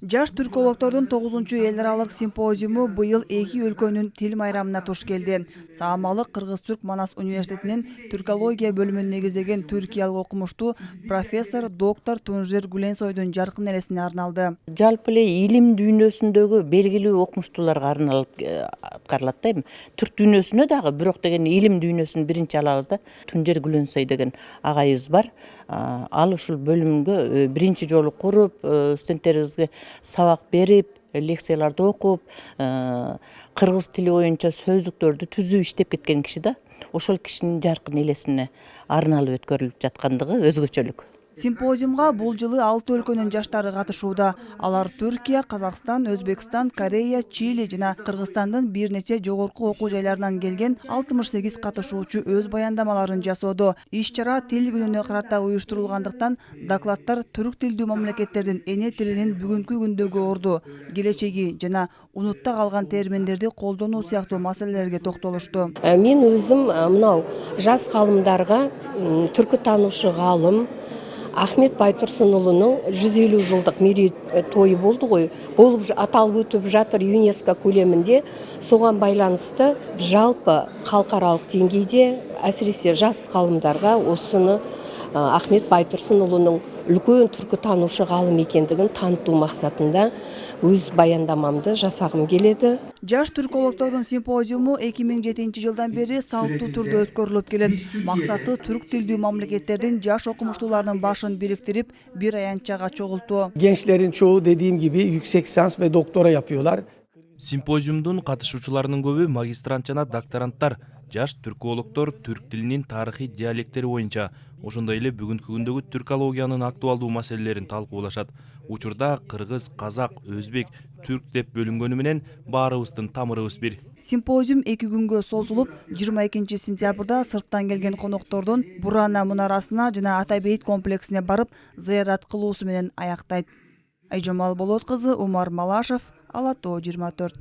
Жаш түркологдордун 9-чу эл аралык симпозиуму быйыл эки өлкөнүн тил майрамына туш келди. Саамалы Кыргыз-Түрк Манас университетинин түркология бөлүмүн негиздеген түркиялык окумуштуу профессор доктор Тунжер Гүленсойдун жаркын элесине арналды. Жалпы эле илим дүйнөсүндөгү белгилүү окумуштууларга арналып аткарылат да. Түрк дүйнөсүнө дагы бирок деген илим дүйнөсүн биринчи алабыз да. Тунжер Гүленсой деген агайыбыз бар. Ал ушул бөлүмгө биринчи жолу куруп, студенттерибизге сабак берип, лекцияларды окуп, кыргыз тили боюнча сөздүктөрдү түзүп иштеп кеткен киши да. Ошол кишинин жаркын элесине арналып өткөрүлүп жаткандыгы өзгөчөлүк. Симпозиумга бул жылы 6 өлкөнүн жаштары катышууда. Алар Түркия, Казакстан, Өзбекстан, Корея, Чили жана Кыргызстандын бир нече жогорку окуу жайларынан келген 68 катышуучу өз баяндамаларын жасоодо. Иш-чара тил күнүнө карата уюштурулгандыктан докладтар түрк тилдүү мамлекеттердин эне тилинин бүгүнкү күндөгү орду, келечеги жана унутта калган терминдерди колдонуу сыяктуу маселелерге токтолушту. Мен өзүм мынау жас калымдарга түркү таануучу калым Ахмет Байтурсунұлының 150 жылдық мерейтойы болды ғой. Болып аталып өтіп жатыр ЮНЕСКО көлемінде. Соған байланысты жалпы халықаралық деңгейде әсіресе жас ғалымдарға осыны Ахмет Байтурсунұлының үлкен түркі танушы ғалым екендігін таныту мақсатында өз баяндамамды жасағым келеді. Жаш түркологдордун симпозиуму 2007 жылдан бери салттуу түрдө өткөрүлүп келет. Максаты түрк тилдүү мамлекеттердин жаш окумуштууларынын башын бириктирип, bir аянтчага чогултуу. Gençlerin çoğu dediğim gibi yüksek lisans ve doktora yapıyorlar. Симпозиумдун катышуучуларынын көбү магистрант жана докторанттар. Жаш түркологдор түрк тилинин тарыхый диалектери боюнча, ошондой эле бүгүнкү күндөгү түркологиянын актуалдуу маселелерин талкуулашат. Учурда кыргыз, казак, өзбек, түрк деп бөлүнгөнү менен баарыбыздын тамырыбыз бир. Симпозиум 2 күнгө созулуп, 22 сентябрда сырттан келген коноктордун Бурана мунарасына жана Атабейит комплексине барып, зыярат кылуусу менен аяктайт. Айжамал Болот кызы, Умар Малашев, Ала Тоо 24.